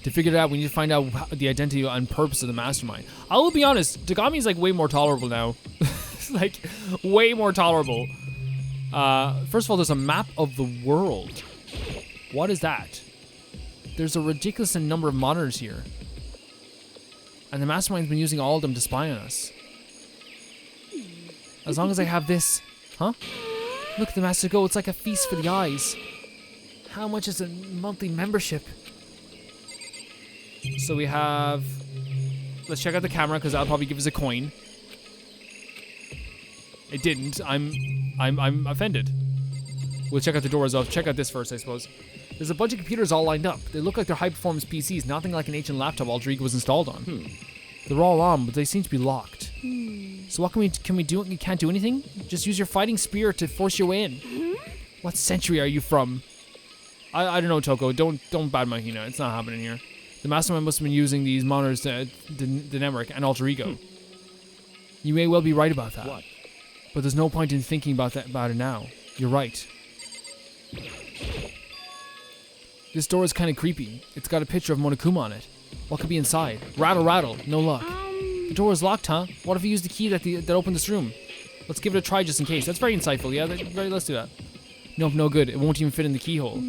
To figure it out, we need to find out the identity and purpose of the mastermind. I will be honest, Tagami's like way more tolerable now. It's like way more tolerable. First of all, there's a map of the world. What is that? There's a ridiculous number of monitors here. And the mastermind's been using all of them to spy on us. As long as I have this. Huh? Look at the Master Go, it's like a feast for the eyes. How much is a monthly membership? So we have... Let's check out the camera, because that'll probably give us a coin. It didn't. I'm offended. We'll check out the door as well. Check out this first, I suppose. There's a bunch of computers all lined up. They look like they're high-performance PCs, nothing like an ancient laptop Aldriga was installed on. They're all on, but they seem to be locked. So what can we do? You can't do anything? Just use your fighting spirit to force your way in. What century are you from? I don't know, Toko. Don't badmouth Hina. It's not happening here. The mastermind must have been using these monitors to the network and alter ego. You may well be right about that. What? But there's no point in thinking about it now. You're right. This door is kind of creepy. It's got a picture of Monokuma on it. What could be inside? Rattle, rattle. No luck. The door is locked, huh? What if we use the key that opened this room? Let's give it a try just in case. That's very insightful. Yeah, let's do that. Nope, no good. It won't even fit in the keyhole.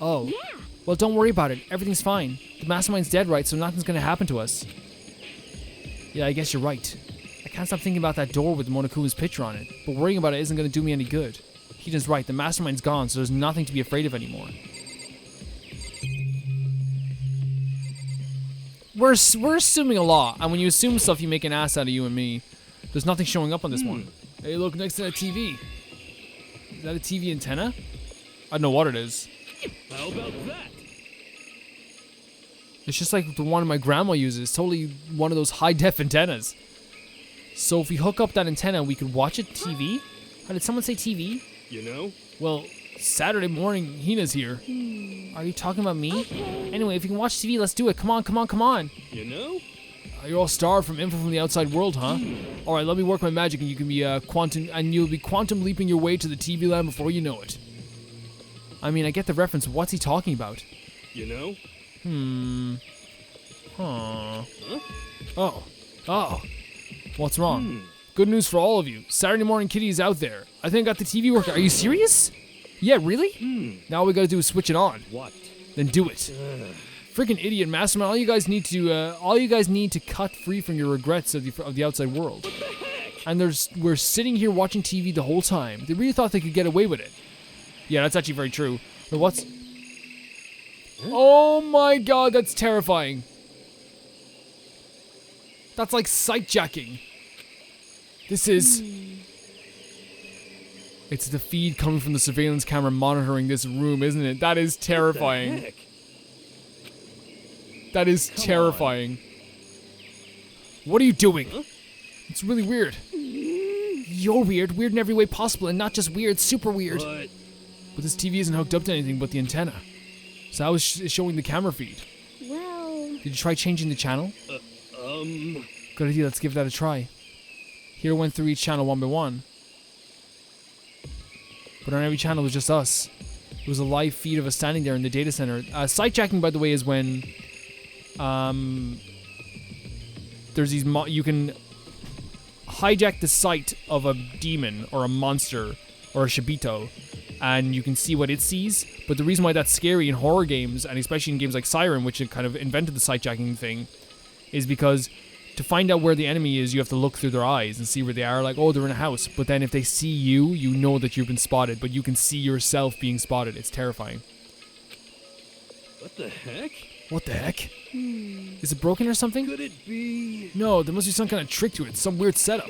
Oh. Yeah. Well, don't worry about it. Everything's fine. The mastermind's dead, right? So nothing's gonna happen to us. Yeah, I guess you're right. I can't stop thinking about that door with Monokuma's picture on it. But worrying about it isn't gonna do me any good. Hida's right. The mastermind's gone, so there's nothing to be afraid of anymore. We're assuming a lot, and when you assume stuff, you make an ass out of you and me. There's nothing showing up on this one. Hey, look, next to that TV. Is that a TV antenna? I don't know what it is. How about that? It's just like the one my grandma uses. Totally one of those high-def antennas. So if we hook up that antenna, we could watch a TV? How did someone say TV? You know? Well, Saturday morning, Hina's here. Are you talking about me? Anyway, if you can watch TV, let's do it. Come on, come on, come on. You know? You're all starved from info from the outside world, huh? All right, let me work my magic, and you can be you'll be quantum leaping your way to the TV land before you know it. I mean, I get the reference. What's he talking about? You know? Huh? Oh. What's wrong? Good news for all of you. Saturday morning kitty is out there. I think I got the TV working. Are you serious? Yeah, really? Now all we gotta do is switch it on. What? Then do it. Freaking idiot mastermind! All you guys need to cut free from your regrets of the outside world. What the heck? And we're sitting here watching TV the whole time. They really thought they could get away with it. Yeah, that's actually very true. But what's? Oh my God, that's terrifying. That's like sight jacking. This is. It's the feed coming from the surveillance camera monitoring this room, isn't it? That is terrifying. What the heck? That is terrifying. What are you doing? Huh? It's really weird. You're weird. Weird in every way possible, and not just weird, super weird. But this TV isn't hooked up to anything but the antenna. So how is showing the camera feed? Well... Did you try changing the channel? Good idea, let's give that a try. Here went through each channel one by one. But on every channel it was just us. It was a live feed of us standing there in the data center. Sight jacking, by the way, is when... there's these you can hijack the sight of a demon or a monster or a Shibito, and you can see what it sees. But the reason why that's scary in horror games, and especially in games like Siren, which kind of invented the sight jacking thing, is because to find out where the enemy is, you have to look through their eyes and see where they are. Like, oh, they're in a house. But then if they see you, you know that you've been spotted, but you can see yourself being spotted. It's terrifying. What the heck? What the heck? Is it broken or something? Could it be? No, there must be some kind of trick to it. Some weird setup.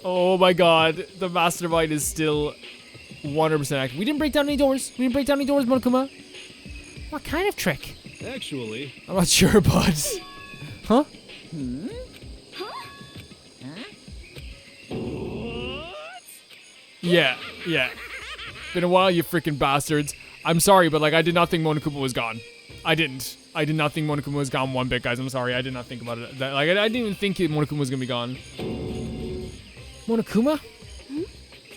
Oh my God. The mastermind is still 100% active. We didn't break down any doors. Monokuma. What kind of trick? Actually... I'm not sure, but... Huh? What? Yeah. Been a while, you freaking bastards. I'm sorry, but like, I did not think Monokuma was gone. I did not think Monokuma was gone one bit, guys. I'm sorry. I did not think about it. I didn't even think Monokuma was gonna be gone. Monokuma?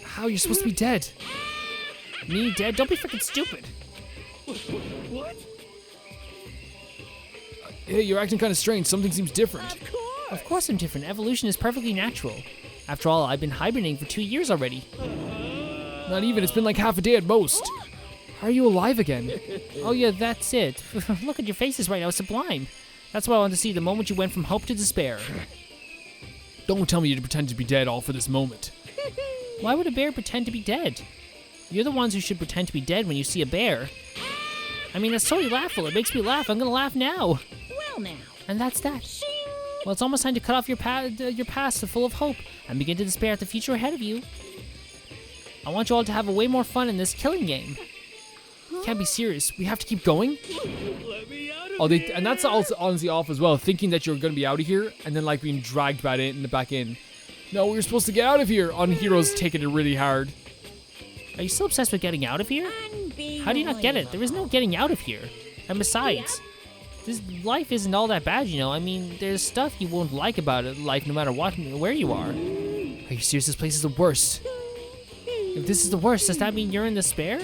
How? You're supposed to be dead. Me dead? Don't be freaking stupid. What? Hey, you're acting kind of strange. Something seems different. Of course. Of course I'm different. Evolution is perfectly natural. After all, I've been hibernating for 2 years already. Not even. It's been like half a day at most. How are you alive again? Oh yeah, that's it. Look at your faces right now, it's sublime. That's what I wanted to see, the moment you went from hope to despair. Don't tell me you pretend to be dead all for this moment. Why would a bear pretend to be dead? You're the ones who should pretend to be dead when you see a bear. I mean, that's totally laughable. It makes me laugh. I'm gonna laugh now. Well now. And that's that. Well, it's almost time to cut off your past full of hope and begin to despair at the future ahead of you. I want you all to have a way more fun in this killing game. You can't be serious. We have to keep going? Let me out of Oh, here. and that's also honestly off as well, thinking that you're going to be out of here and then like being dragged back in. No, we were supposed to get out of here. On Heroes taking it really hard. Are you still obsessed with getting out of here? How do you not get it? There is no getting out of here. And besides, this life isn't all that bad, you know. I mean, there's stuff you won't like about it, life no matter where you are. Are you serious? This place is the worst. If this is the worst, does that mean you're in despair?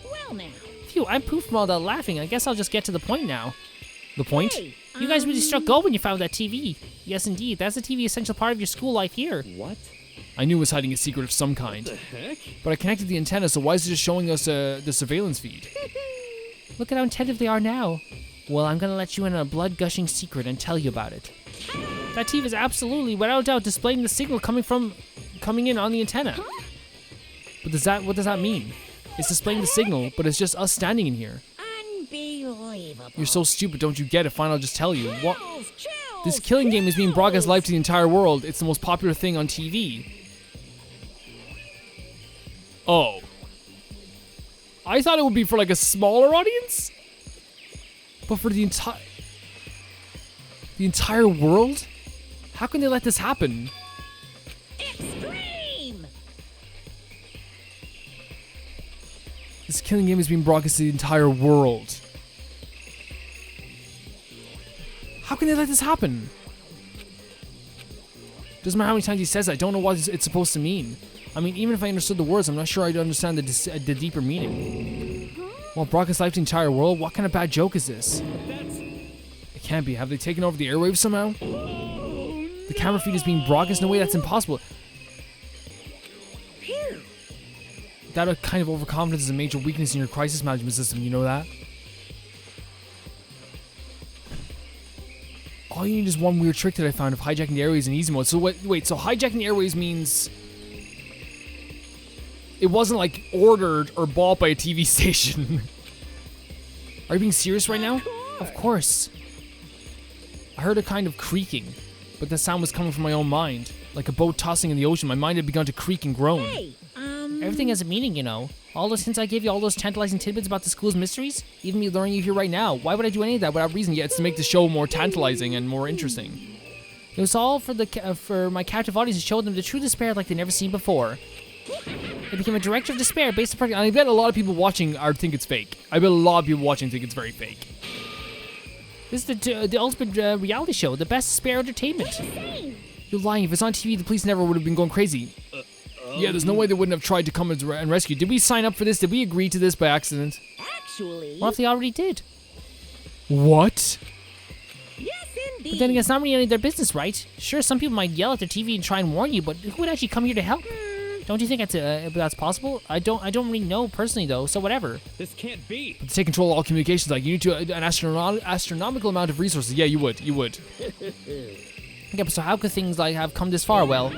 Well now. Phew, I'm poof from all that laughing. I guess I'll just get to the point now. The point? Hey, You guys really struck gold when you found that TV. Yes, indeed. That's the TV essential part of your school life here. What? I knew it was hiding a secret of some kind. The heck? But I connected the antenna, so why is it just showing us the surveillance feed? Look at how attentive they are now. Well, I'm gonna let you in on a blood-gushing secret and tell you about it. That TV is absolutely, without doubt, displaying the signal coming in on the antenna. But what does that mean? It's displaying the signal, but it's just us standing in here. unbelievable. You're so stupid, don't you get it? Fine, I'll just tell you. What? Chills, This killing game is being broadcast live to the entire world. It's the most popular thing on TV. Oh. I thought it would be for like a smaller audience? But for the entire world? How can they let this happen? Extreme! This killing game is being broadcast to the entire world. How can they let this happen? Doesn't matter how many times he says it, I don't know what it's supposed to mean. I mean, even if I understood the words, I'm not sure I'd understand the deeper meaning. Well, broadcast live to the entire world? What kind of bad joke is this? It can't be. Have they taken over the airwaves somehow? The camera feed is being broadcast in a way that's impossible. That kind of overconfidence is a major weakness in your crisis management system, you know that? All you need is one weird trick that I found of hijacking the airways in easy mode. So wait, so hijacking the airways means it wasn't like ordered or bought by a TV station. Are you being serious right now? Of course. I heard a kind of creaking, but the sound was coming from my own mind. Like a boat tossing in the ocean, my mind had begun to creak and groan. Hey, Everything has a meaning, you know. All those hints I gave you, all those tantalizing tidbits about the school's mysteries, even me luring you here right now. Why would I do any of that without reason? Yet it's to make the show more tantalizing and more interesting. It was all for my captive audience to show them the true despair like they've never seen before. It became a director of despair based upon. And I bet a lot of people watching think it's fake. I bet a lot of people watching think it's very fake. This is the ultimate reality show, the best despair entertainment. You're lying. If it's on TV, the police never would have been going crazy. Yeah, there's no way they wouldn't have tried to come and rescue. Did we sign up for this? Did we agree to this by accident? actually, What if they already did? What? yes indeed. But then again, it's not really any of their business, right? Sure, some people might yell at their TV and try and warn you, but who would actually come here to help? Don't you think that's possible? I don't really know personally though, so whatever. This can't be. To take control of all communications, like you need an astronomical amount of resources. Yeah, you would. Yeah, but so how could things like have come this far? Well,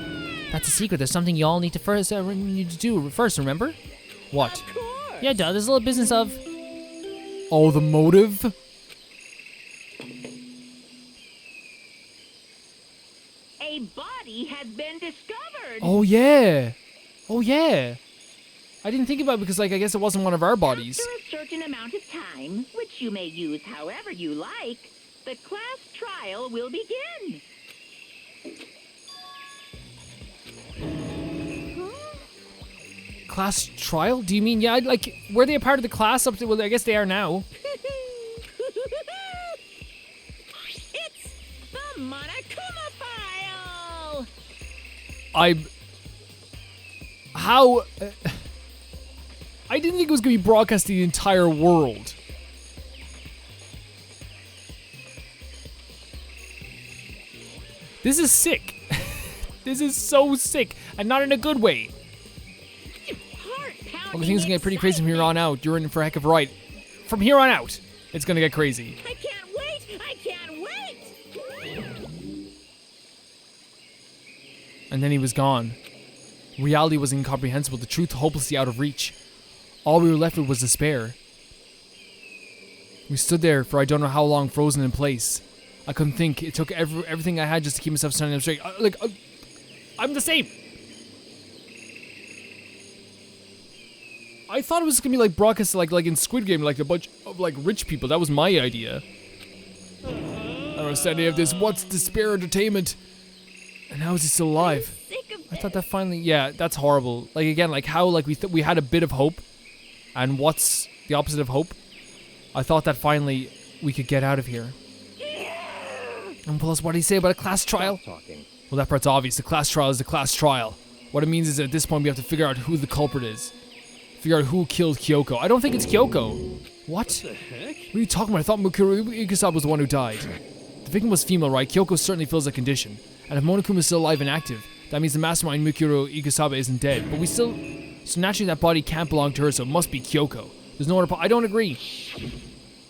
that's a secret. There's something you all need to do first. Remember? What? Of course. Yeah, duh. There's a little business of. Oh, the motive? A body has been discovered. Oh yeah. Oh yeah. I didn't think about it because like I guess it wasn't one of our bodies. After a certain amount of time, which you may use however you like, the class trial will begin. Class trial? Do you mean like were they a part of the class up to? Well, I guess they are now. It's the Monokuma file. I didn't think it was going to be broadcast to the entire world. This is sick. This is so sick, and not in a good way. Well, things gonna get pretty crazy from here on out. You're in for a heck of a ride. From here on out, it's gonna get crazy. I can't wait! I can't wait! And then he was gone. Reality was incomprehensible, the truth hopelessly out of reach. All we were left with was despair. We stood there for I don't know how long, frozen in place. I couldn't think. It took everything I had just to keep myself standing up straight. I'm the same. I thought it was gonna be like broadcast like in Squid Game, like a bunch of like rich people. That was my idea. I don't understand any of this. What's despair entertainment? And how is he still alive? I thought that finally, yeah, that's horrible. Like again, like how like we had a bit of hope, and what's the opposite of hope? I thought that finally we could get out of here. And plus, what did he say about a class trial? Talking. Well, that part's obvious. The class trial is the class trial. What it means is that at this point we have to figure out who the culprit is. Figure out who killed Kyoko. I don't think it's Kyoko. What? The heck? What are you talking about? I thought Mukuro Ikusawa was the one who died. The victim was female, right? Kyoko certainly fills that condition. And if Monokuma is still alive and active, that means the mastermind Mukuro Ikusawa isn't dead. But we still... So naturally that body can't belong to her, so it must be Kyoko. There's no other... I don't agree.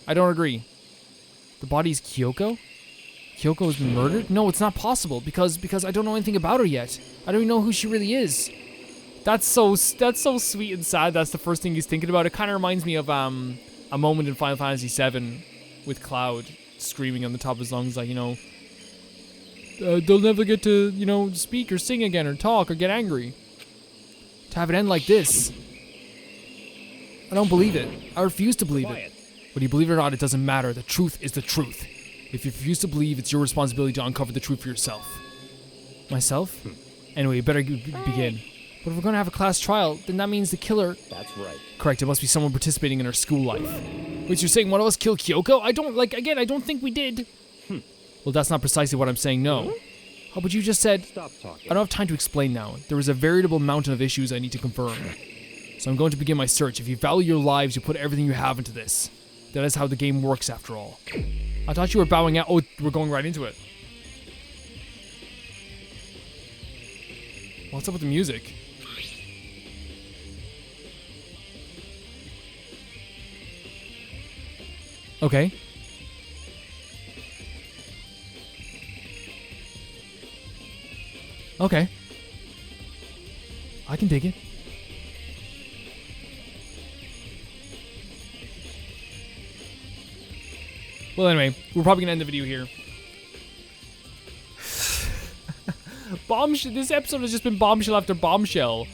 I don't agree. The body's Kyoko? Kyoko has been murdered? No, it's not possible, because I don't know anything about her yet. I don't even know who she really is. That's so sweet and sad. That's the first thing he's thinking about. It kind of reminds me of a moment in Final Fantasy VII with Cloud screaming on the top of his lungs, like, you know, they'll never get to, you know, speak or sing again or talk or get angry. To have it end like this, I don't believe it. I refuse to believe it. Whether you believe it or not, it doesn't matter. The truth is the truth. If you refuse to believe, it's your responsibility to uncover the truth for yourself. Myself? Anyway, you better begin. But if we're going to have a class trial, then that means the killer... That's right. Correct, it must be someone participating in our school life. Wait, you're saying one of us killed Kyoko? I don't think we did. Well, that's not precisely what I'm saying, no. Oh, but you just said... Stop talking. I don't have time to explain now. There is a veritable mountain of issues I need to confirm. So I'm going to begin my search. If you value your lives, you put everything you have into this. That is how the game works, after all. I thought you were bowing out. Oh, we're going right into it. What's up with the music? Okay. Okay. I can dig it. Well, anyway, we're probably gonna end the video here. Bombshell. This episode has just been bombshell after bombshell.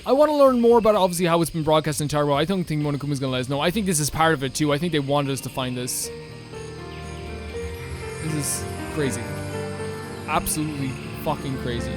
I want to learn more about obviously how it's been broadcast in Taro. I don't think Monokuma's gonna let us know. I think this is part of it too. I think they wanted us to find this. This is crazy. Absolutely fucking crazy.